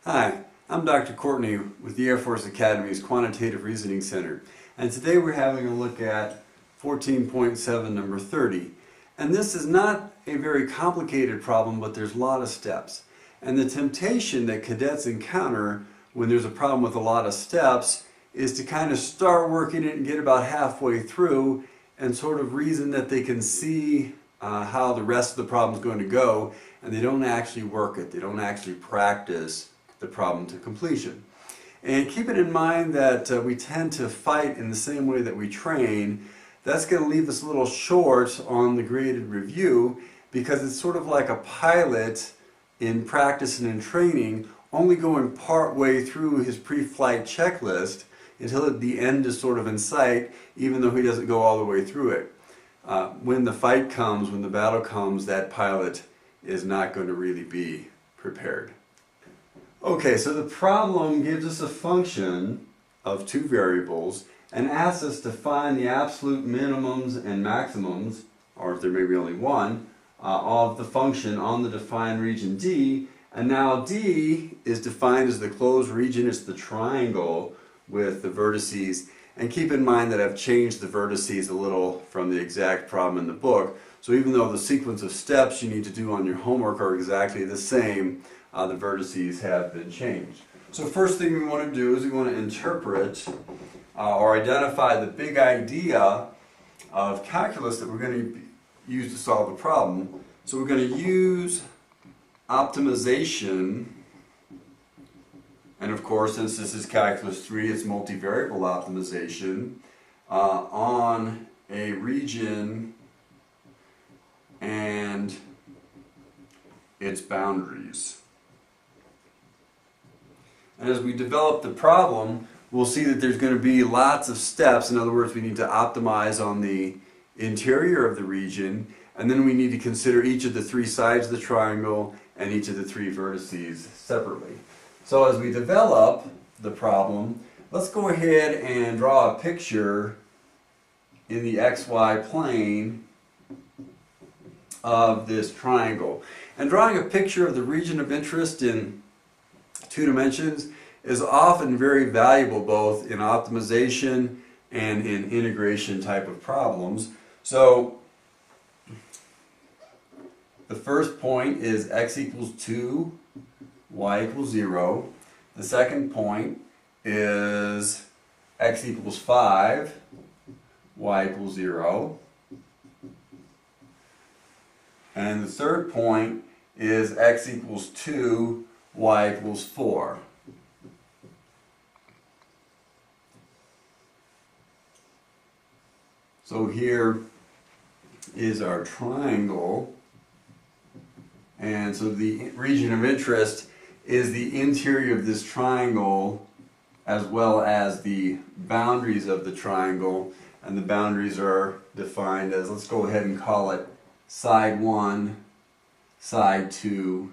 Hi, I'm Dr. Courtney with the Air Force Academy's Quantitative Reasoning Center, and today we're having a look at 14.7 number 30. And this is not a very complicated problem, but there's a lot of steps. And the temptation that cadets encounter when there's a problem with a lot of steps is to kind of start working it and get about halfway through and sort of reason that they can see how the rest of the problem is going to go, and they don't actually work it. They don't actually practice the problem to completion. And keep it in mind that we tend to fight in the same way that we train. That's going to leave us a little short on the graded review because it's sort of like a pilot in practice and in training only going part way through his pre-flight checklist until the end is sort of in sight, even though he doesn't go all the way through it. When the fight comes, when the battle comes, that pilot is not going to really be prepared. Okay, so the problem gives us a function of two variables and asks us to find the absolute minimums and maximums, or if there may be only one, of the function on the defined region D. And now D is defined as the closed region. It's the triangle with the vertices. And keep in mind that I've changed the vertices a little from the exact problem in the book. So even though the sequence of steps you need to do on your homework are exactly the same, the vertices have been changed. So first thing we want to do is we want to interpret or identify the big idea of calculus that we're going to use to solve the problem. So we're going to use optimization, and of course, since this is calculus 3, it's multivariable optimization on a region and its boundaries. And as we develop the problem, we'll see that there's going to be lots of steps. In other words, we need to optimize on the interior of the region, and then we need to consider each of the three sides of the triangle and each of the three vertices separately. So as we develop the problem, let's go ahead and draw a picture in the XY plane of this triangle. And drawing a picture of the region of interest in 2 dimensions is often very valuable both in optimization and in integration type of problems. So the first point is x equals 2, y equals 0. The second point is x equals 5, y equals 0. And the third point is x equals 2, y equals 4. So here is our triangle, and so the region of interest is the interior of this triangle as well as the boundaries of the triangle, and the boundaries are defined as, let's go ahead and call it side 1, side 2,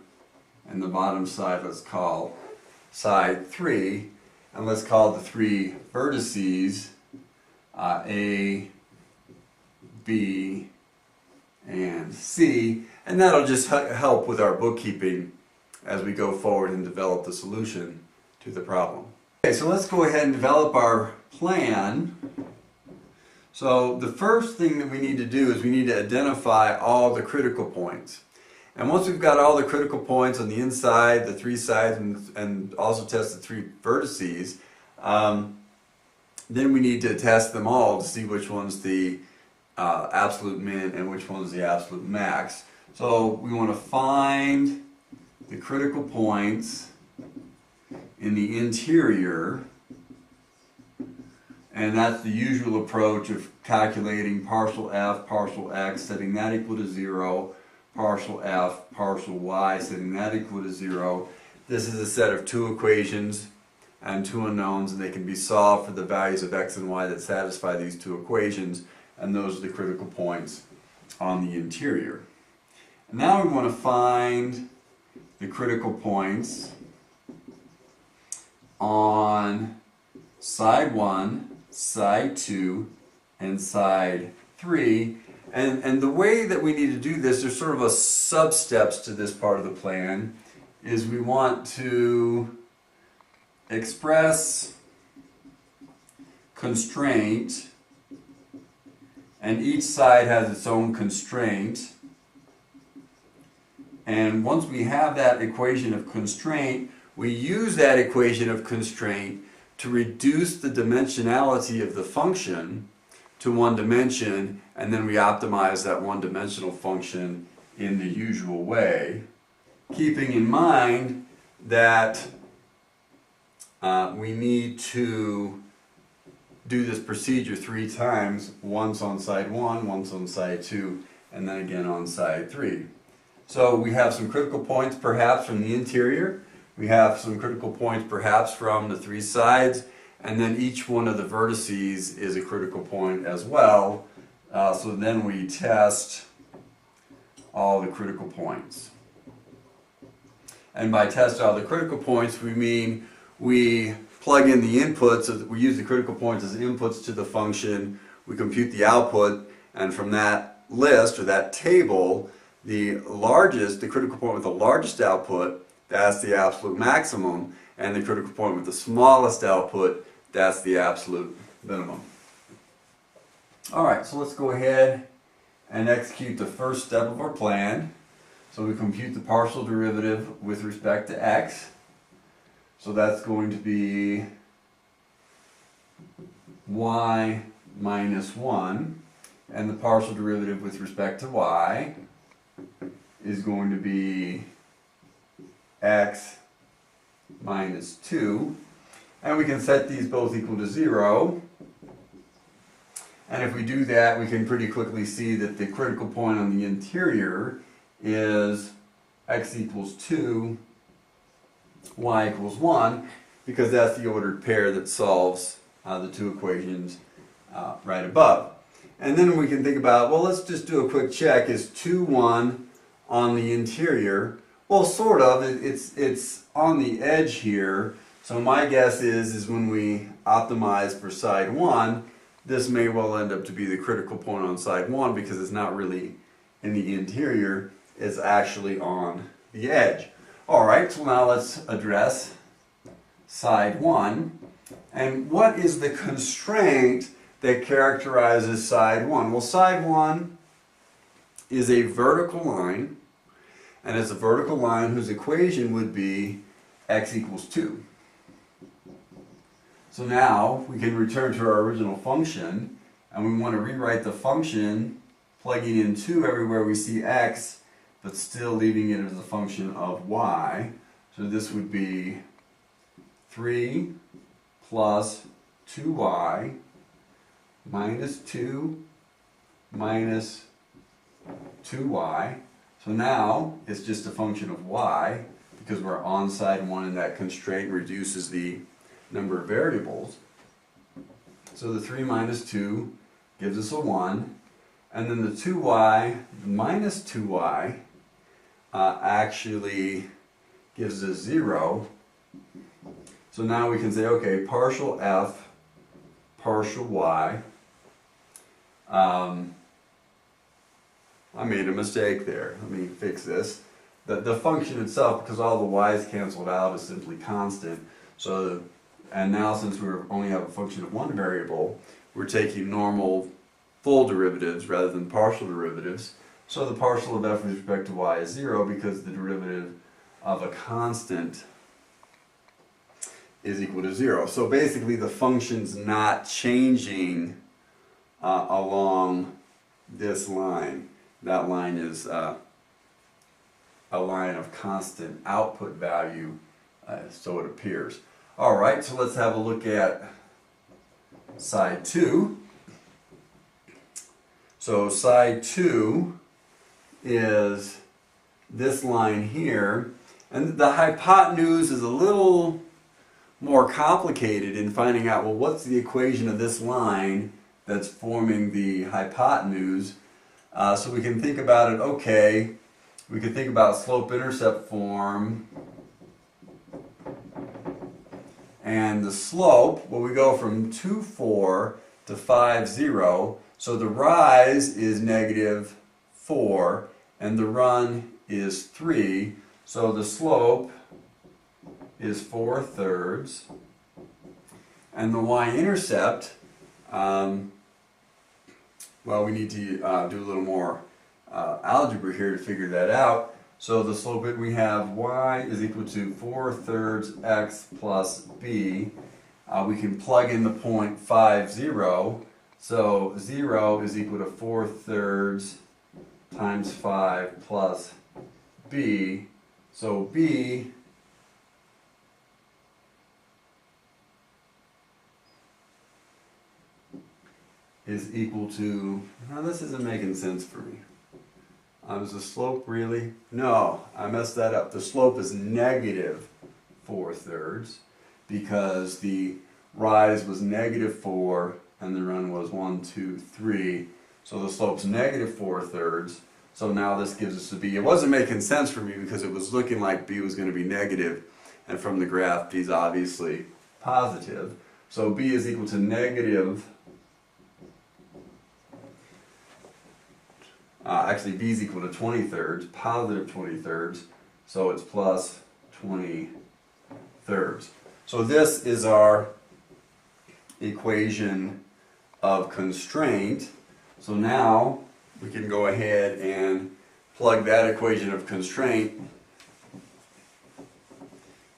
and the bottom side let's call side 3, and let's call the three vertices A, B, and C, and that'll just help with our bookkeeping as we go forward and develop the solution to the problem. Okay, so let's go ahead and develop our plan. So the first thing that we need to do is we need to identify all the critical points. And once we've got all the critical points on the inside, the three sides, and also test the three vertices, then we need to test them all to see which one's the absolute min and which one's the absolute max. So we want to find the critical points in the interior, and that's the usual approach of calculating partial f, partial x, setting that equal to 0, partial f, partial y, setting that equal to 0. This is a set of two equations and two unknowns, and they can be solved for the values of x and y that satisfy these two equations, and those are the critical points on the interior. And now we want to find the critical points on side 1, side 2, and side 3. And the way that we need to do this, there's sort of a sub-steps to this part of the plan, is we want to express constraint, and each side has its own constraint. And once we have that equation of constraint, we use that equation of constraint to reduce the dimensionality of the function to one dimension, and then we optimize that one-dimensional function in the usual way, keeping in mind that we need to do this procedure 3 times, once on side 1, once on side 2, and then again on side 3. So we have some critical points perhaps from the interior, we have some critical points perhaps from the 3 sides, and then each one of the vertices is a critical point as well. So then we test all the critical points. And by test all the critical points, we mean we plug in the inputs, we use the critical points as inputs to the function, we compute the output, and from that list or that table, the critical point with the largest output, that's the absolute maximum, and the critical point with the smallest output, that's the absolute minimum. Alright, so let's go ahead and execute the first step of our plan. So we compute the partial derivative with respect to x. So that's going to be y minus 1, and the partial derivative with respect to y is going to be x minus 2, and we can set these both equal to 0, and if we do that we can pretty quickly see that the critical point on the interior is x equals 2, y equals 1, because that's the ordered pair that solves the 2 equations right above. And then we can think about, well, let's just do a quick check. Is 2, 1 on the interior? Well, sort of. It's on the edge here. So my guess is when we optimize for side 1, this may well end up to be the critical point on side 1 because it's not really in the interior, it's actually on the edge. Alright, so now let's address side 1. And what is the constraint that characterizes side 1? Well, side 1 is a vertical line, and it's a vertical line whose equation would be x equals 2. So now we can return to our original function, and we want to rewrite the function plugging in 2 everywhere we see x, but still leaving it as a function of y. So this would be 3 plus 2y minus 2 minus 2y. So now it's just a function of y because we're on side 1 and that constraint reduces the number of variables. So the 3 minus 2 gives us a 1, and then the 2y minus 2y actually gives us 0. So now we can say, okay, partial f, partial y. I made a mistake there. Let me fix this. The function itself, because all the y's canceled out, is simply constant. So, and now since we only have a function of one variable, we're taking normal full derivatives rather than partial derivatives. So the partial of f with respect to y is 0 because the derivative of a constant is equal to 0. So basically the function's not changing along this line. That line is a line of constant output value, so it appears. Alright, so let's have a look at side 2. So side 2 is this line here, and the hypotenuse is a little more complicated in finding out, well, what's the equation of this line that's forming the hypotenuse. So we can think about it, okay, we could think about slope-intercept form, and the slope, well, we go from 2, 4 to 5, 0, so the rise is negative 4, and the run is 3, so the slope is 4/3. And the y-intercept, well, we need to do a little more algebra here to figure that out. So the slope that we have, y is equal to 4/3 x plus b. We can plug in the point 5, 0. So 0 is equal to 4/3 times 5 plus b. So b is equal to, now this isn't making sense for me. Is the slope really? No, I messed that up. The slope is negative 4/3 because the rise was negative 4 and the run was 1, 2, 3. So the slope's negative 4/3. So now this gives us a b. It wasn't making sense for me because it was looking like b was going to be negative, and from the graph b is obviously positive. So b is equal to negative, actually b is equal to 20/3, positive 20/3, so it's plus 20/3. So this is our equation of constraint. So now we can go ahead and plug that equation of constraint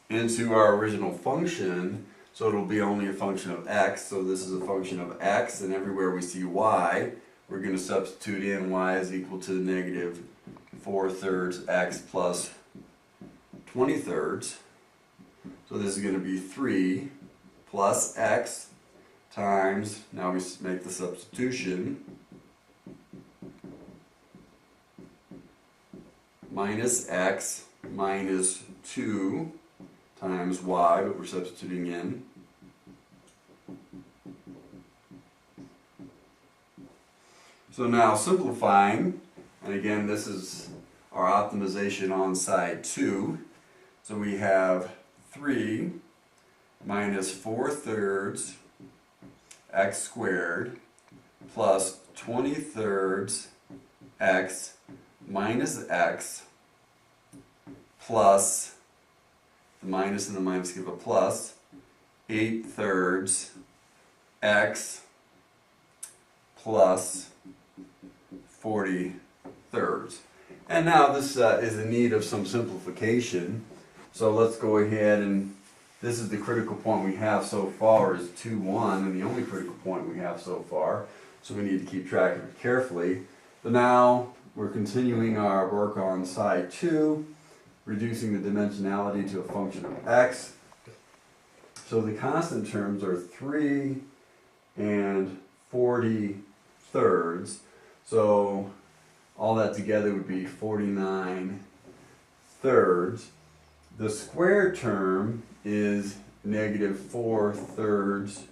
into our original function. So it'll be only a function of x. So this is a function of x, and everywhere we see y, we're going to substitute in y is equal to negative 4/3 x plus 20/3. So this is going to be 3 plus x times, now we make the substitution, minus x minus 2 times y, but we're substituting in. So now simplifying, and again this is our optimization on side 2. So we have 3 minus 4/3 x squared plus 20/3 x minus x plus, the minus and the minus give a plus, 8/3 x plus 40/3. And now this is in need of some simplification. So let's go ahead, and this is the critical point we have so far is 2, 1, and the only critical point we have so far. So we need to keep track of it carefully. But now we're continuing our work on side 2, reducing the dimensionality to a function of x. So the constant terms are 3 and 40/3. So all that together would be 49/3. The square term is negative 4/3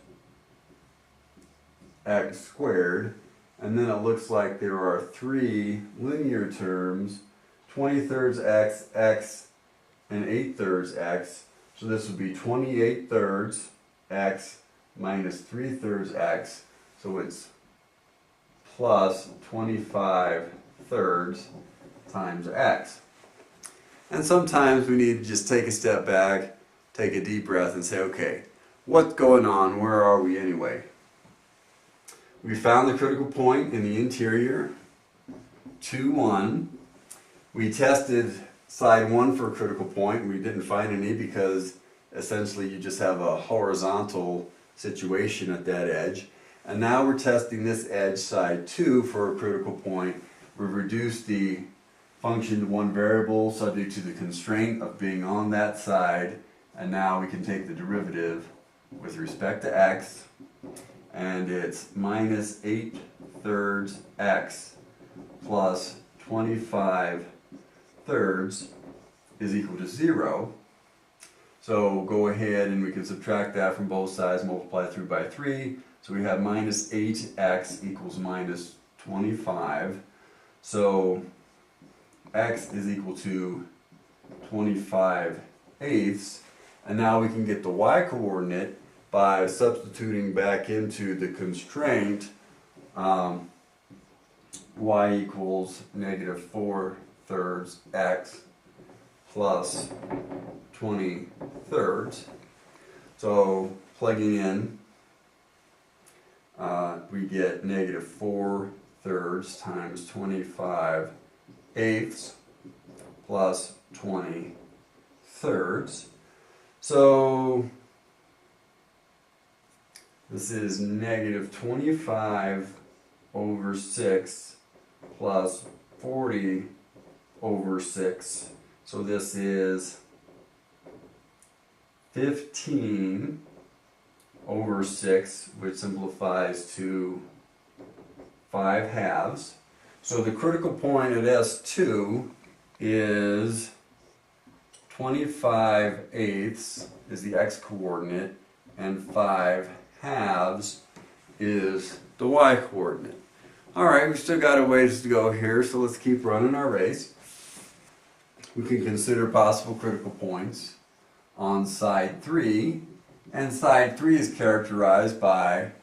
x squared, and then it looks like there are 3 linear terms, 20/3 x, x, and 8/3 x. So this would be 28/3 x minus 3/3 x, so it's plus 25/3 times x. And sometimes we need to just take a step back, take a deep breath and say, okay, what's going on? Where are we anyway? We found the critical point in the interior, 2, 1. We tested side 1 for a critical point. We didn't find any because essentially you just have a horizontal situation at that edge. And now we're testing this edge, side 2, for a critical point. We've reduced the function to one variable subject to the constraint of being on that side, and now we can take the derivative with respect to x, and it's minus 8/3 x plus 25/3 is equal to 0. So go ahead and we can subtract that from both sides, multiply through by 3. So we have minus 8x equals minus 25. So x is equal to 25/8, and now we can get the y-coordinate by substituting back into the constraint. Y equals negative 4/3 x plus 20/3. So plugging in, we get -4/3 times 25/8 plus 20/3. So this is -25/6 plus 40/6. So this is 15/6, which simplifies to 5/2. So the critical point at S2 is 25/8 is the x-coordinate, and 5/2 is the y-coordinate. Alright, we've still got a ways to go here, so let's keep running our race. We can consider possible critical points on side 3, and side 3 is characterized by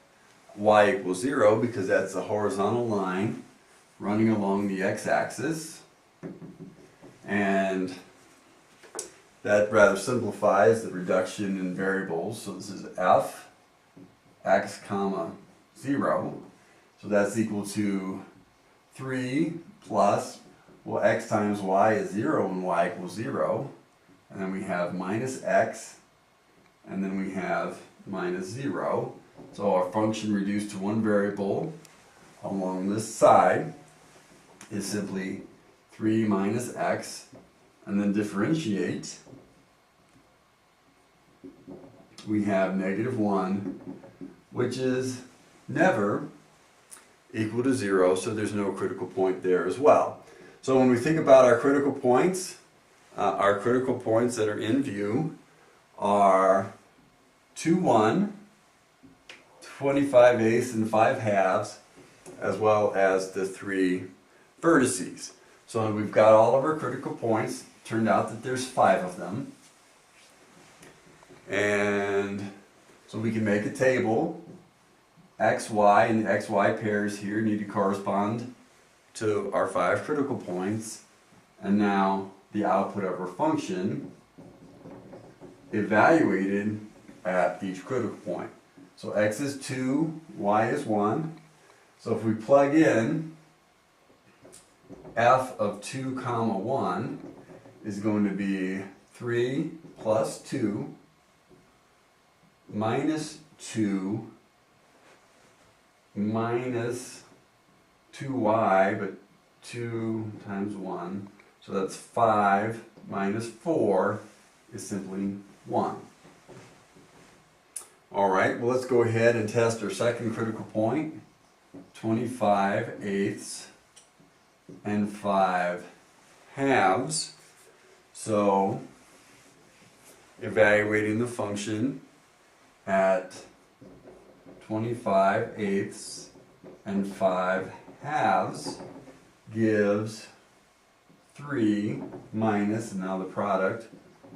y = 0 because that's a horizontal line running along the x-axis, and that rather simplifies the reduction in variables. So this is f x comma 0, so that's equal to 3 plus, well, x times y is 0 and y = 0, and then we have minus x, and then we have minus 0. So our function reduced to one variable along this side is simply 3 minus x, and then differentiate. We have -1, which is never equal to 0, so there's no critical point there as well. So when we think about our critical points that are in view are 2, 1, 25/8 and 5/2, as well as the 3 vertices. So we've got all of our critical points. Turned out that there's 5 of them. And so we can make a table. X, Y, and the X, Y pairs here need to correspond to our 5 critical points. And now the output of our function evaluated at each critical point. So X is 2, Y is 1. So if we plug in f of 2 comma 1 is going to be 3 plus 2 minus 2 minus 2y, but 2 times 1, so that's 5 minus 4 is simply 1. Alright, well, let's go ahead and test our second critical point. 25/8 and 5/2. So evaluating the function at 25/8 and 5/2 gives 3 minus, and now the product,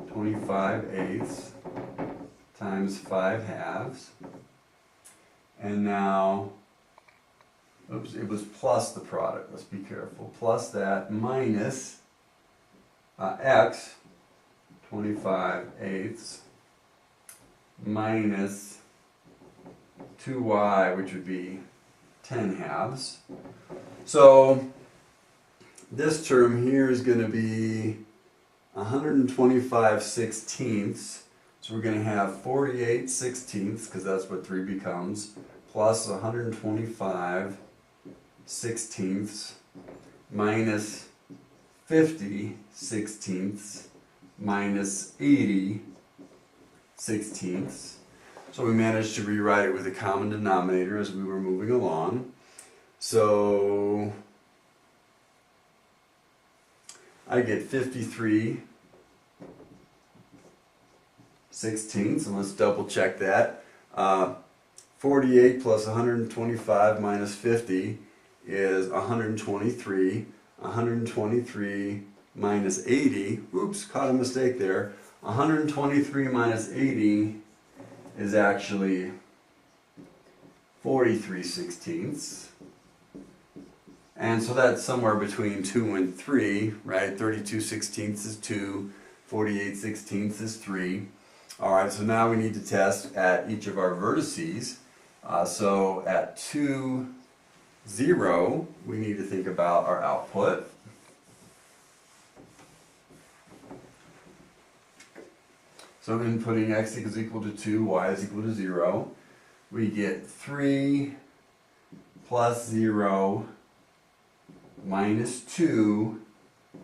25/8 times 5/2. And now, oops, it was plus the product, let's be careful, plus that minus x, 25/8 minus 2y, which would be 10/2. So this term here is going to be 125/16. So we're going to have 48/16, because that's what 3 becomes, plus 125/16 minus 50/16 minus 80/16. So we managed to rewrite it with a common denominator as we were moving along. So I get 53/16, and let's double check that. 48 plus 125 minus 50 is 123. 123 minus 80, oops, caught a mistake there. 123 minus 80 is actually 43/16. And so that's somewhere between 2 and 3, right? 32/16 is 2, 48/16 is 3. Alright, so now we need to test at each of our vertices. So at 2, 0, we need to think about our output. So I'm inputting x is equal to 2, y is equal to 0. We get 3 plus 0 minus 2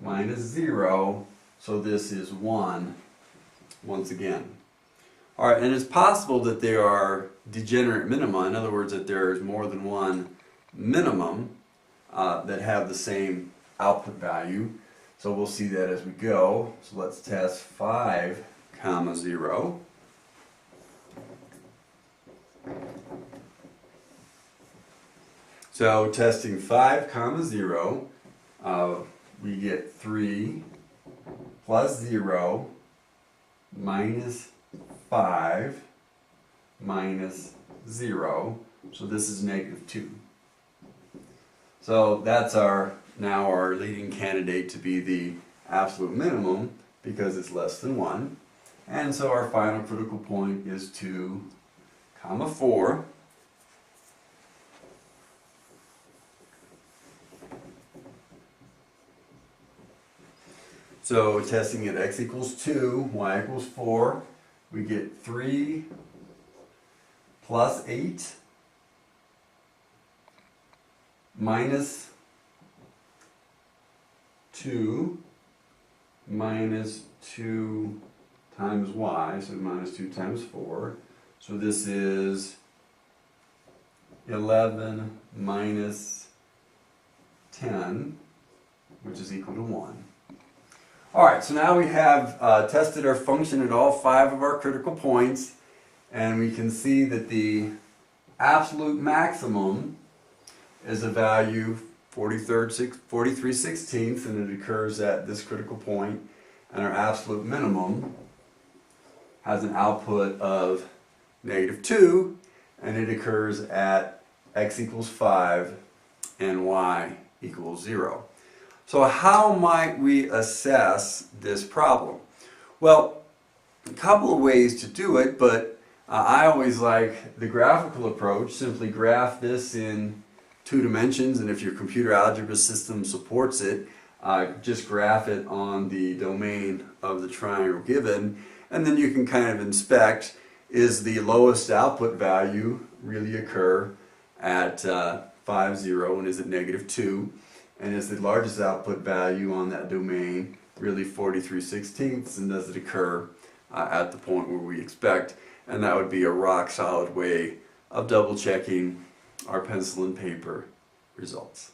minus 0. So this is 1 once again. Alright, and it's possible that there are degenerate minima, in other words that there's more than one minimum that have the same output value. So we'll see that as we go. So let's test 5, 0. So testing 5, 0, we get 3 plus 0 minus 5 minus 0. So this is -2. So that's now our leading candidate to be the absolute minimum because it's less than 1. And so our final critical point is 2, 4. So testing at x equals 2, y equals 4, we get 3 plus 8 minus 2 minus 2 times y, so minus 2 times 4. So this is 11 minus 10, which is equal to 1. Alright, so now we have tested our function at all 5 of our critical points, and we can see that the absolute maximum is a value 43/16, and it occurs at this critical point, and our absolute minimum has an output of -2, and it occurs at x equals 5 and y equals 0. So how might we assess this problem? Well, a couple of ways to do it, but I always like the graphical approach. Simply graph this in 2 dimensions, and if your computer algebra system supports it, just graph it on the domain of the triangle given, and then you can kind of inspect, is the lowest output value really occur at 5, 0, and is it -2? And is the largest output value on that domain really 43/16, and does it occur at the point where we expect? And that would be a rock solid way of double checking our pencil and paper results.